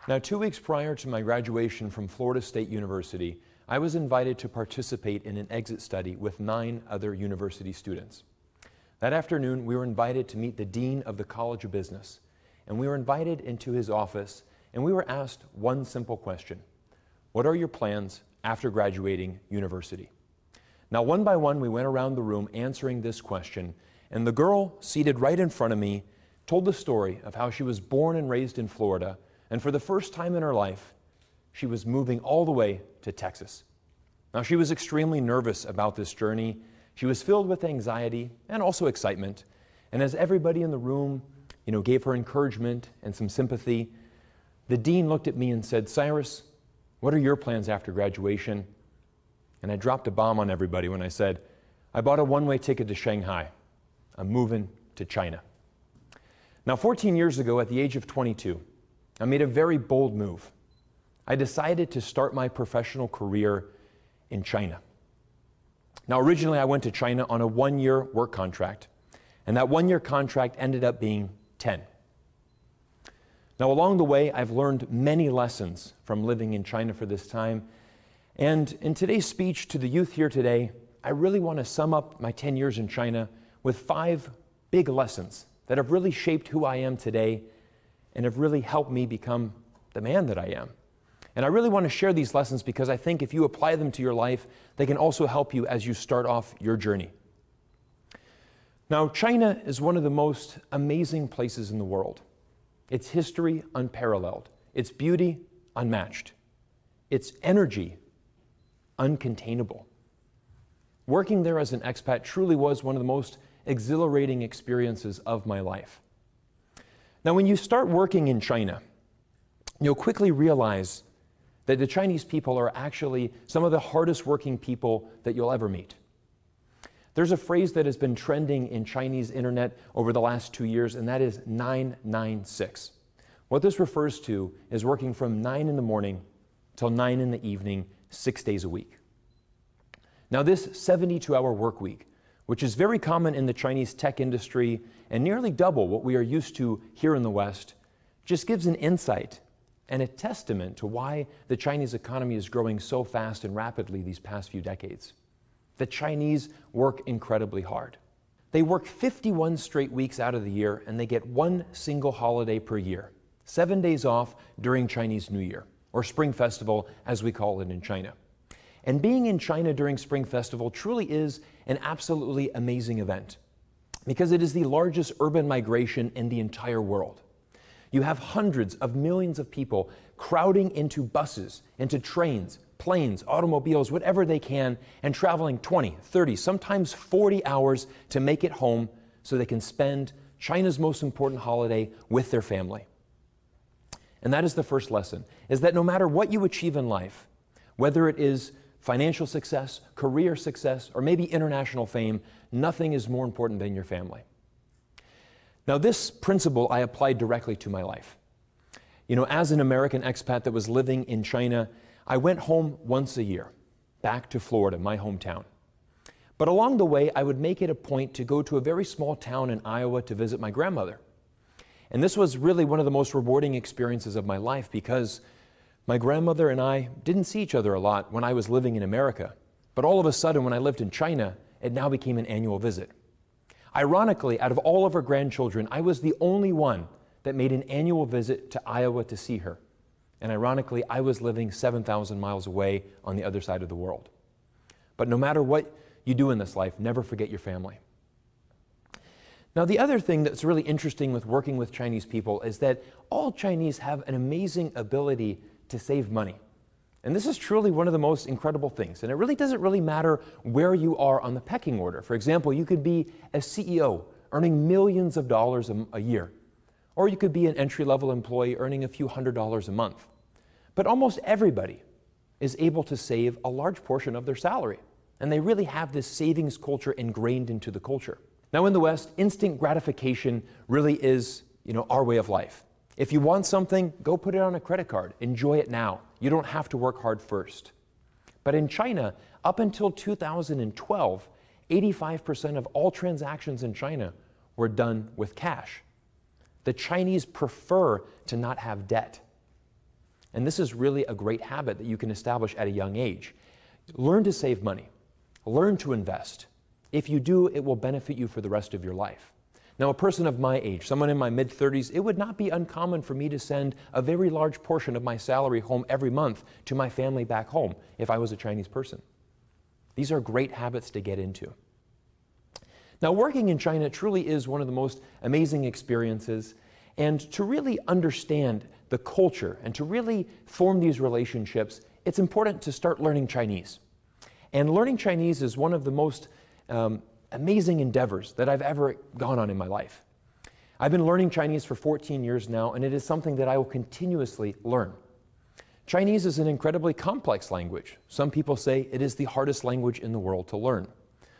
Now, 2 weeks prior to my graduation from Florida State University, I was invited to participate in an exit study with 9 other university students. That afternoon, we were invited to meet the Dean of the College of Business, and we were invited into his office, and we were asked one simple question: what are your plans after graduating university? Now, one by one, we went around the room answering this question, and the girl seated right in front of me told the story of how she was born and raised in Florida, and for the first time in her life, she was moving all the way to Texas. Now, she was extremely nervous about this journey. She was filled with anxiety and also excitement. And as everybody in the room, gave her encouragement and some sympathy, the dean looked at me and said, "Cyrus, what are your plans after graduation?" And I dropped a bomb on everybody when I said, "I bought a one-way ticket to Shanghai. I'm moving to China." Now, 14 years ago, at the age of 22, I made a very bold move. I decided to start my professional career in China. Now, originally, I went to China on a 1-year work contract, and that 1-year contract ended up being 10. Now, along the way, I've learned many lessons from living in China for this time, and in today's speech to the youth here today, I really want to sum up my 10 years in China with 5 big lessons that have really shaped who I am today and have really helped me become the man that I am. And I really want to share these lessons because I think if you apply them to your life, they can also help you as you start off your journey. Now, China is one of the most amazing places in the world. Its history unparalleled, its beauty unmatched, its energy uncontainable. Working there as an expat truly was one of the most exhilarating experiences of my life. Now, when you start working in China, you'll quickly realize that the Chinese people are actually some of the hardest working people that you'll ever meet. There's a phrase that has been trending in Chinese internet over the last 2 years, and that is 996. What this refers to is working from 9 in the morning till 9 in the evening, 6 days a week. Now, this 72-hour work week, which is very common in the Chinese tech industry and nearly double what we are used to here in the West, just gives an insight and a testament to why the Chinese economy is growing so fast and rapidly these past few decades. The Chinese work incredibly hard. They work 51 straight weeks out of the year, and they get 1 single holiday per year, 7 days off during Chinese New Year, or Spring Festival, as we call it in China. And being in China during Spring Festival truly is an absolutely amazing event because it is the largest urban migration in the entire world. You have hundreds of millions of people crowding into buses, into trains, planes, automobiles, whatever they can, and traveling 20, 30, sometimes 40 hours to make it home so they can spend China's most important holiday with their family. And that is the first lesson, is that no matter what you achieve in life, whether it is financial success, career success, or maybe international fame, nothing is more important than your family. Now, this principle I applied directly to my life. As an American expat that was living in China, I went home once a year, back to Florida, my hometown. But along the way, I would make it a point to go to a very small town in Iowa to visit my grandmother. And this was really one of the most rewarding experiences of my life because my grandmother and I didn't see each other a lot when I was living in America. But all of a sudden, when I lived in China, it now became an annual visit. Ironically, out of all of her grandchildren, I was the only one that made an annual visit to Iowa to see her. And ironically, I was living 7,000 miles away on the other side of the world. But no matter what you do in this life, never forget your family. Now, the other thing that's really interesting with working with Chinese people is that all Chinese have an amazing ability to save money. And this is truly one of the most incredible things. And it really doesn't really matter where you are on the pecking order. For example, you could be a CEO earning millions of dollars a year. Or you could be an entry-level employee earning a few $100s a month. But almost everybody is able to save a large portion of their salary. And they really have this savings culture ingrained into the culture. Now, in the West, instant gratification really is, our way of life. If you want something, go put it on a credit card. Enjoy it now. You don't have to work hard first. But in China, up until 2012, 85% of all transactions in China were done with cash. The Chinese prefer to not have debt. And this is really a great habit that you can establish at a young age. Learn to save money. Learn to invest. If you do, it will benefit you for the rest of your life. Now, a person of my age, someone in my mid-30s, it would not be uncommon for me to send a very large portion of my salary home every month to my family back home if I was a Chinese person. These are great habits to get into. Now, working in China truly is one of the most amazing experiences, and to really understand the culture and to really form these relationships, it's important to start learning Chinese. And learning Chinese is one of the most amazing endeavors that I've ever gone on in my life. I've been learning Chinese for 14 years now, and it is something that I will continuously learn. Chinese is an incredibly complex language. Some people say it is the hardest language in the world to learn.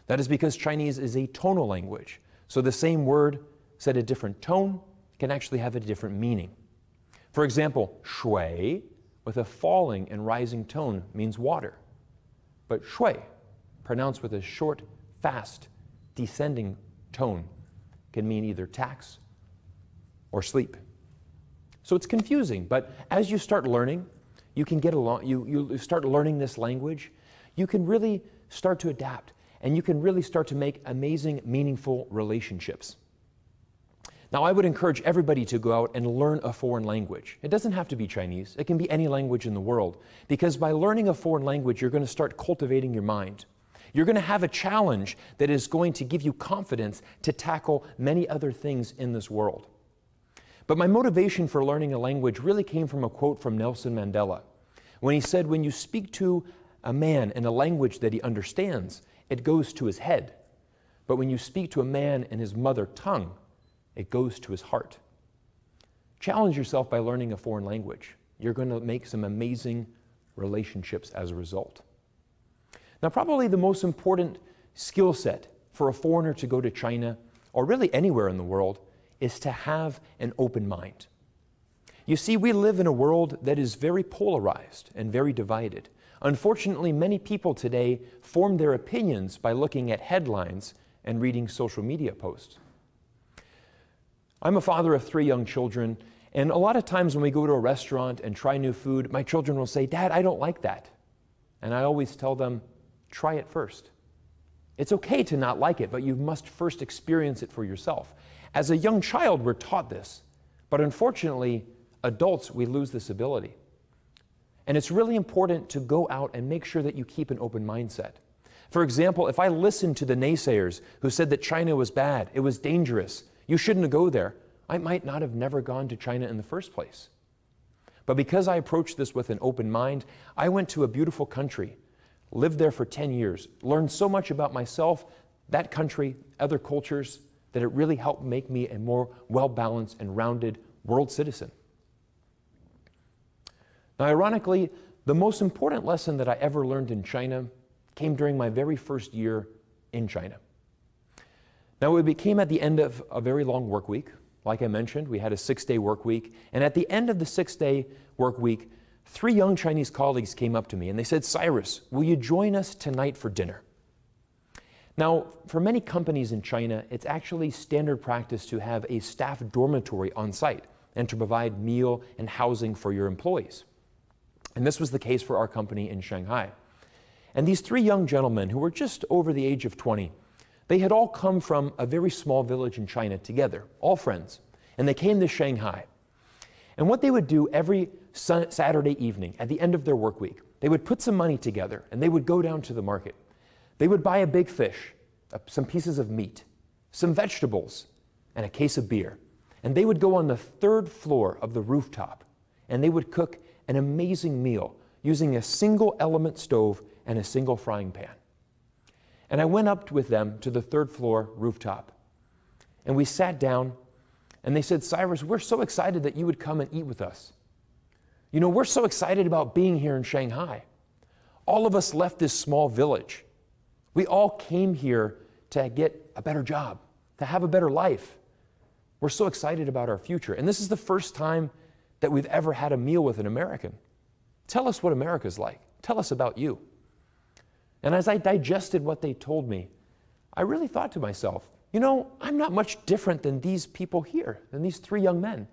That is because Chinese is a tonal language. So the same word said a different tone can actually have a different meaning. For example, shui, with a falling and rising tone, means water. But shui, pronounced with a short, fast, descending tone, can mean either tax or sleep. So it's confusing, but as you start learning, you can get along, you start learning this language, you can really start to adapt, and you can really start to make amazing, meaningful relationships. Now, I would encourage everybody to go out and learn a foreign language. It doesn't have to be Chinese. It can be any language in the world, because by learning a foreign language, you're going to start cultivating your mind. You're going to have a challenge that is going to give you confidence to tackle many other things in this world. But my motivation for learning a language really came from a quote from Nelson Mandela, when he said, when you speak to a man in a language that he understands, it goes to his head. But when you speak to a man in his mother tongue, it goes to his heart. Challenge yourself by learning a foreign language. You're going to make some amazing relationships as a result. Now, probably the most important skill set for a foreigner to go to China, or really anywhere in the world, is to have an open mind. You see, we live in a world that is very polarized and very divided. Unfortunately, many people today form their opinions by looking at headlines and reading social media posts. I'm a father of 3 young children, and a lot of times when we go to a restaurant and try new food, my children will say, "Dad, I don't like that." And I always tell them, try it first. It's okay to not like it, but you must first experience it for yourself. As a young child, we're taught this, but unfortunately, adults, we lose this ability. And it's really important to go out and make sure that you keep an open mindset. For example, if I listened to the naysayers who said that China was bad, it was dangerous, you shouldn't go there, I might not have never gone to China in the first place. But because I approached this with an open mind, I went to a beautiful country, lived there for 10 years, learned so much about myself, that country, other cultures, that it really helped make me a more well-balanced and rounded world citizen. Now, ironically, the most important lesson that I ever learned in China came during my very first year in China. Now, it came at the end of a very long work week. Like I mentioned, we had a 6-day work week. And at the end of the 6-day work week, 3 young Chinese colleagues came up to me and they said, "Cyrus, will you join us tonight for dinner?" Now, for many companies in China, it's actually standard practice to have a staff dormitory on site and to provide meal and housing for your employees. And this was the case for our company in Shanghai. And these 3 young gentlemen who were just over the age of 20, they had all come from a very small village in China together, all friends, and they came to Shanghai. And what they would do every Saturday evening at the end of their work week, they would put some money together and they would go down to the market. They would buy a big fish, some pieces of meat, some vegetables, and a case of beer. And they would go on the 3rd floor of the rooftop and they would cook an amazing meal using a single element stove and a single frying pan. And I went up with them to the 3rd floor rooftop. And we sat down and they said, "Cyrus, we're so excited that you would come and eat with us. You know, we're so excited about being here in Shanghai. All of us left this small village. We all came here to get a better job, to have a better life. We're so excited about our future. And this is the first time that we've ever had a meal with an American. Tell us what America's like. Tell us about you." And as I digested what they told me, I really thought to myself, you know, I'm not much different than these people here, than these 3 young men.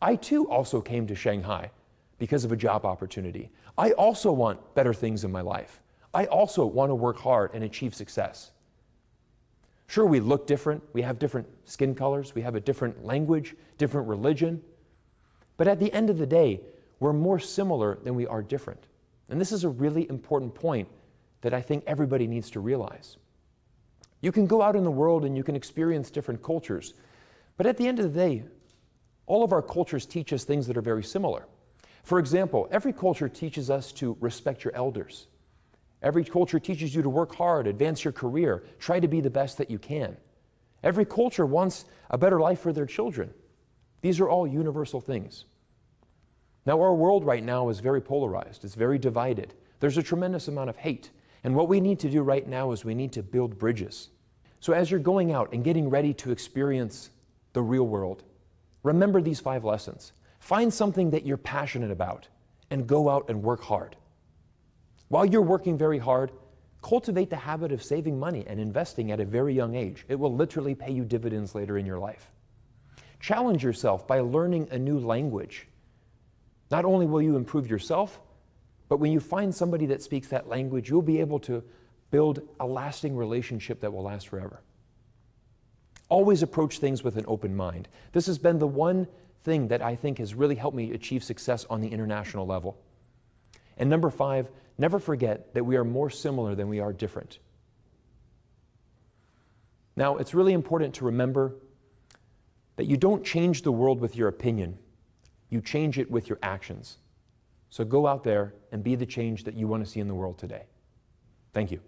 I too also came to Shanghai because of a job opportunity. I also want better things in my life. I also want to work hard and achieve success. Sure, we look different, we have different skin colors, we have a different language, different religion, but at the end of the day, we're more similar than we are different. And this is a really important point that I think everybody needs to realize. You can go out in the world and you can experience different cultures, but at the end of the day, all of our cultures teach us things that are very similar. For example, every culture teaches us to respect your elders. Every culture teaches you to work hard, advance your career, try to be the best that you can. Every culture wants a better life for their children. These are all universal things. Now, our world right now is very polarized. It's very divided. There's a tremendous amount of hate. And what we need to do right now is we need to build bridges. So as you're going out and getting ready to experience the real world, remember these 5 lessons. Find something that you're passionate about and go out and work hard. While you're working very hard, cultivate the habit of saving money and investing at a very young age. It will literally pay you dividends later in your life. Challenge yourself by learning a new language. Not only will you improve yourself, but when you find somebody that speaks that language, you'll be able to build a lasting relationship that will last forever. Always approach things with an open mind. This has been the one thing that I think has really helped me achieve success on the international level. And number 5, never forget that we are more similar than we are different. Now, it's really important to remember that you don't change the world with your opinion. You change it with your actions. So go out there and be the change that you want to see in the world today. Thank you.